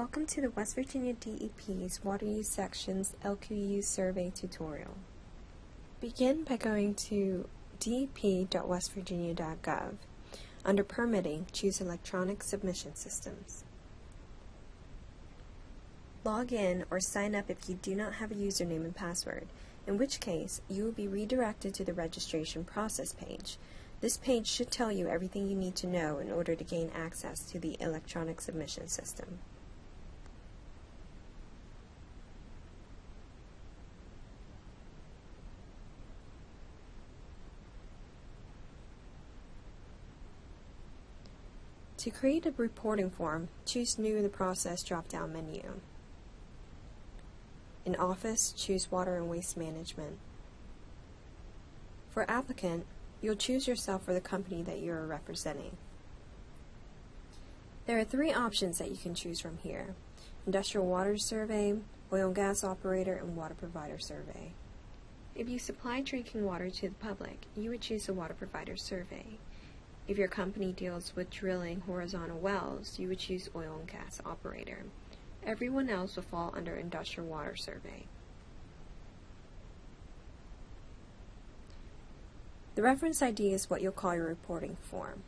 Welcome to the West Virginia DEP's Water Use Section's LQU Survey tutorial. Begin by going to dep.westvirginia.gov. Under Permitting, choose Electronic Submission Systems. Log in or sign up if you do not have a username and password, in which case you will be redirected to the registration process page. This page should tell you everything you need to know in order to gain access to the electronic submission system. To create a reporting form, choose New in the Process drop-down menu. In Office, choose Water and Waste Management. For Applicant, you'll choose yourself or the company that you are representing. There are three options that you can choose from here: Industrial Water Survey, Oil and Gas Operator, and Water Provider Survey. If you supply drinking water to the public, you would choose the Water Provider Survey. If your company deals with drilling horizontal wells, you would choose Oil and Gas Operator. Everyone else will fall under Industrial Water Survey. The reference ID is what you'll call your reporting form.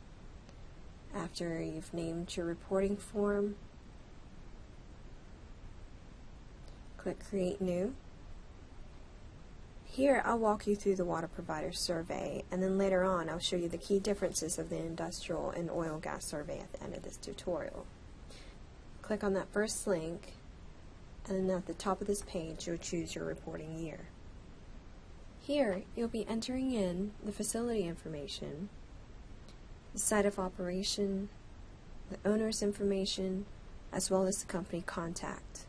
After you've named your reporting form, click Create New. Here I'll walk you through the Water Provider Survey, and then later on I'll show you the key differences of the Industrial and Oil and Gas Survey at the end of this tutorial. Click on that first link, and then at the top of this page you'll choose your reporting year. Here you'll be entering in the facility information, the site of operation, the owner's information, as well as the company contact.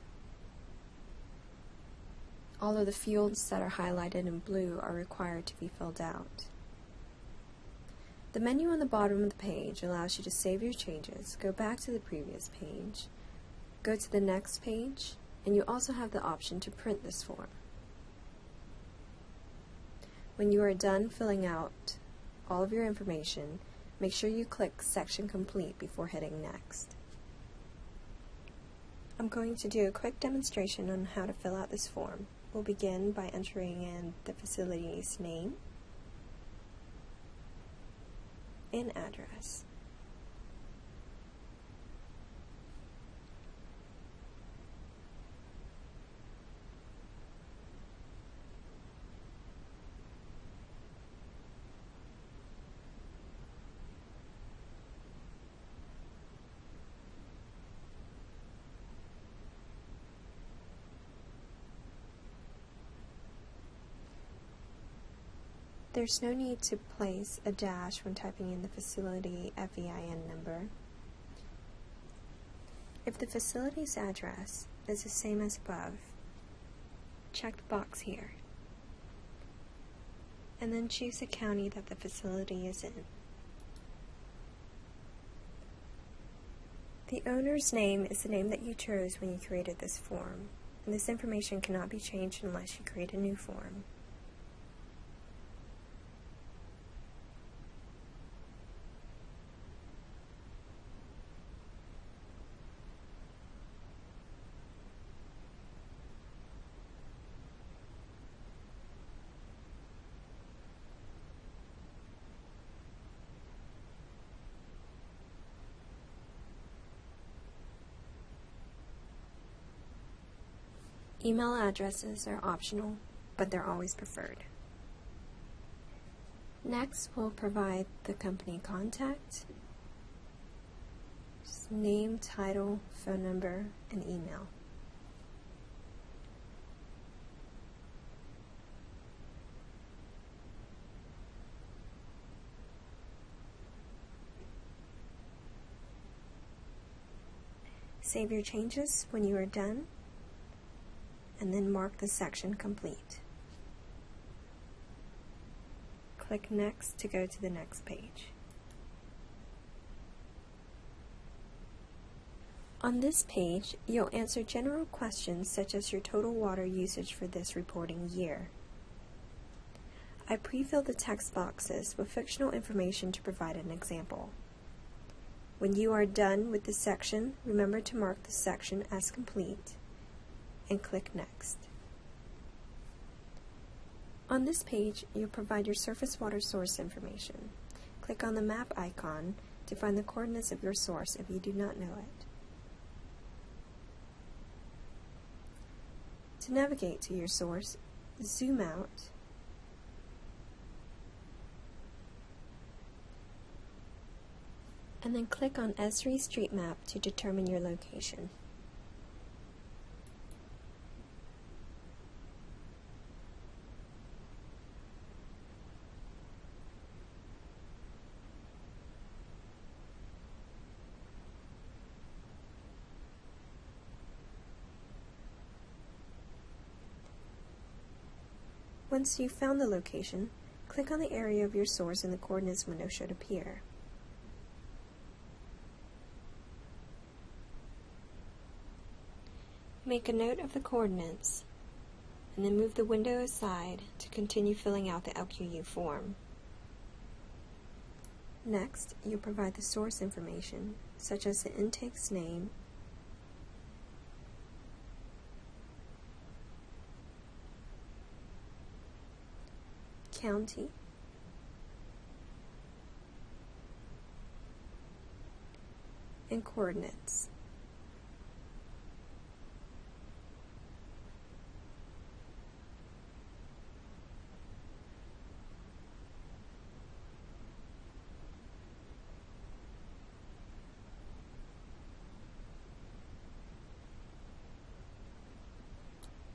All of the fields that are highlighted in blue are required to be filled out. The menu on the bottom of the page allows you to save your changes, go back to the previous page, go to the next page, and you also have the option to print this form. When you are done filling out all of your information, make sure you click Section Complete before hitting Next. I'm going to do a quick demonstration on how to fill out this form. We'll begin by entering in the facility's name and address. There's no need to place a dash when typing in the facility FEIN number. If the facility's address is the same as above, check the box here, and then choose the county that the facility is in. The owner's name is the name that you chose when you created this form, and this information cannot be changed unless you create a new form. Email addresses are optional, but they're always preferred. Next, we'll provide the company contact, name, title, phone number, and email. Save your changes when you are done, and then mark the section complete. Click Next to go to the next page. On this page, you'll answer general questions such as your total water usage for this reporting year. I pre-filled the text boxes with fictional information to provide an example. When you are done with this section, remember to mark the section as complete and click Next. On this page, you'll provide your surface water source information. Click on the map icon to find the coordinates of your source if you do not know it. To navigate to your source, zoom out and then click on Esri Street Map to determine your location. Once you've found the location, click on the area of your source and the coordinates window should appear. Make a note of the coordinates, and then move the window aside to continue filling out the LQU form. Next, you'll provide the source information, such as the intake's name, county, and coordinates.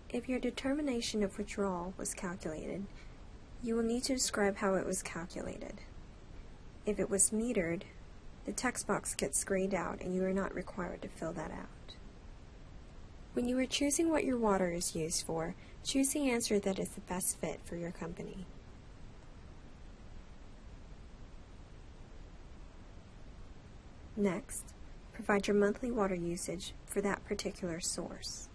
If your determination of withdrawal was calculated, you will need to describe how it was calculated. If it was metered, the text box gets grayed out and you are not required to fill that out. When you are choosing what your water is used for, choose the answer that is the best fit for your company. Next, provide your monthly water usage for that particular source.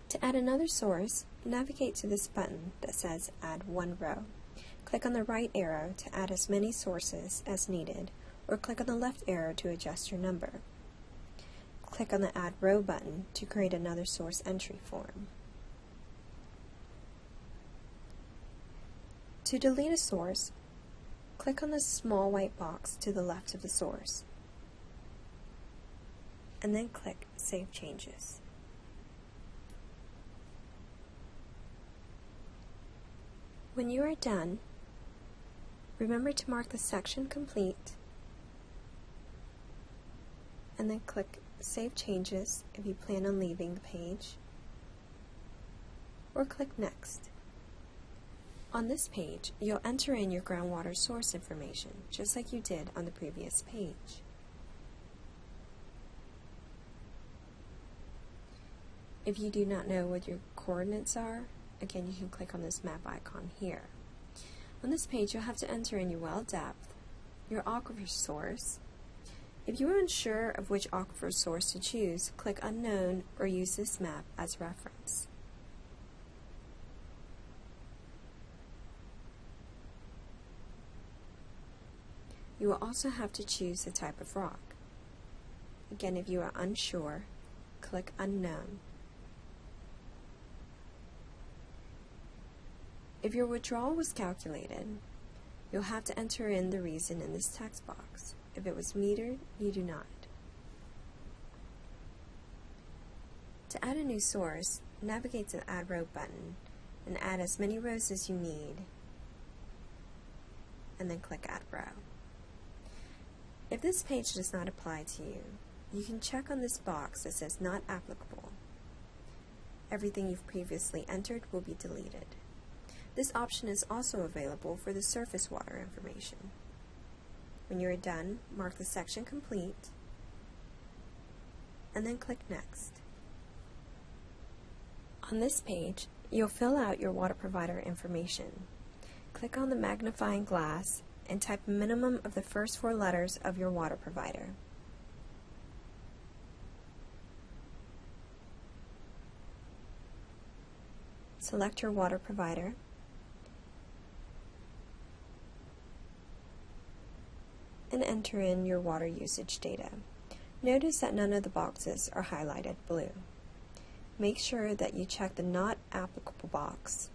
To add another source, navigate to this button that says Add One Row. Click on the right arrow to add as many sources as needed, or click on the left arrow to adjust your number. Click on the Add Row button to create another source entry form. To delete a source, click on the small white box to the left of the source, and then click Save Changes. When you are done, remember to mark the section complete and then click Save Changes if you plan on leaving the page, or click Next. On this page, you'll enter in your groundwater source information, just like you did on the previous page. If you do not know what your coordinates are, again, you can click on this map icon here. On this page, you'll have to enter in your well depth, your aquifer source. If you are unsure of which aquifer source to choose, click Unknown or use this map as reference. You will also have to choose the type of rock. Again, if you are unsure, click Unknown. If your withdrawal was calculated, you'll have to enter in the reason in this text box. If it was metered, you do not. To add a new source, navigate to the Add Row button and add as many rows as you need, and then click Add Row. If this page does not apply to you, you can check on this box that says Not Applicable. Everything you've previously entered will be deleted. This option is also available for the surface water information. When you are done, mark the section complete, and then click Next. On this page, you'll fill out your water provider information. Click on the magnifying glass and type a minimum of the first 4 letters of your water provider. Select your water provider. And enter in your water usage data. Notice that none of the boxes are highlighted blue. Make sure that you check the Not Applicable box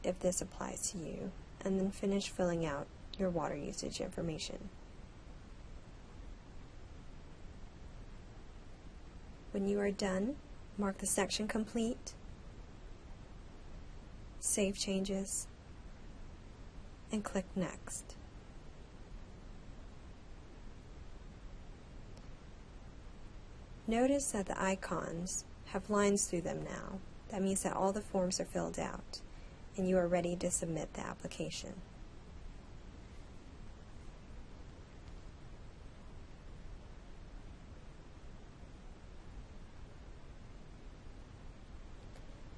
if this applies to you, and then finish filling out your water usage information. When you are done, mark the section complete, save changes, and click Next. Notice that the icons have lines through them now. That means that all the forms are filled out, and you are ready to submit the application.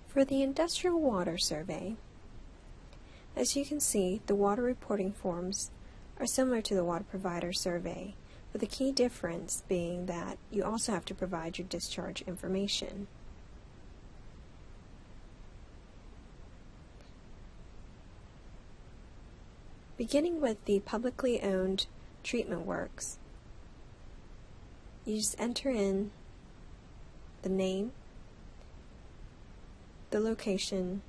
For the Industrial Water Survey, as you can see, the water reporting forms are similar to the Water Provider Survey, with the key difference being that you also have to provide your discharge information. Beginning with the publicly owned treatment works, you just enter in the name, the location,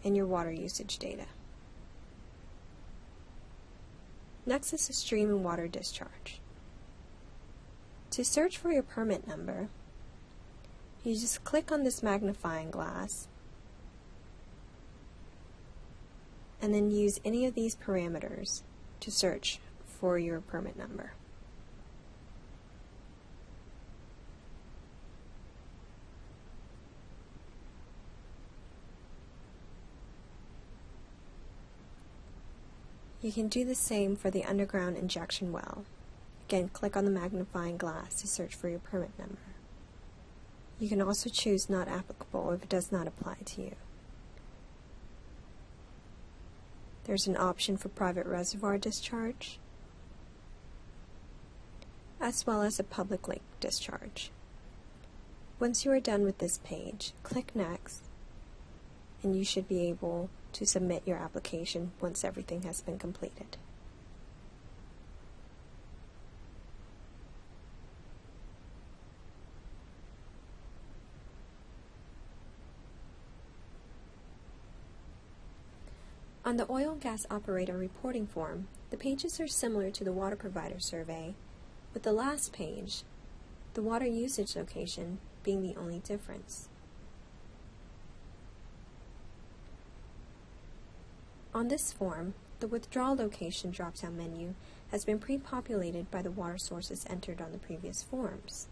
and your water usage data. Next is the stream and water discharge. To search for your permit number, you just click on this magnifying glass and then use any of these parameters to search for your permit number. You can do the same for the underground injection well. Again, click on the magnifying glass to search for your permit number. You can also choose Not Applicable if it does not apply to you. There's an option for private reservoir discharge, as well as a public lake discharge. Once you are done with this page, click Next, and you should be able to submit your application once everything has been completed. On the Oil and Gas Operator Reporting Form, the pages are similar to the Water Provider Survey, with the last page, the water usage location, being the only difference. On this form, the Withdrawal Location drop-down menu has been pre-populated by the water sources entered on the previous forms.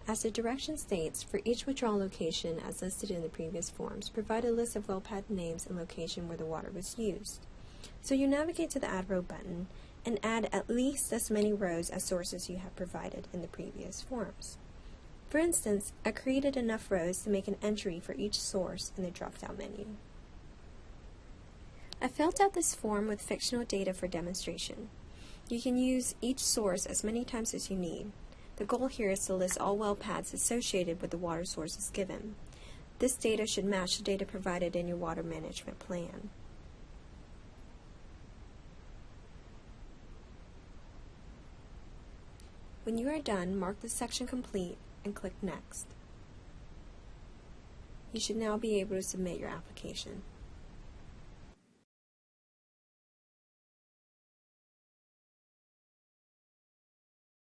As the direction states, for each withdrawal location as listed in the previous forms, provide a list of well pad names and location where the water was used. So you navigate to the Add Row button and add at least as many rows as sources you have provided in the previous forms. For instance, I created enough rows to make an entry for each source in the drop-down menu. I filled out this form with fictional data for demonstration. You can use each source as many times as you need. The goal here is to list all well pads associated with the water sources given. This data should match the data provided in your water management plan. When you are done, mark the section complete and click Next. You should now be able to submit your application.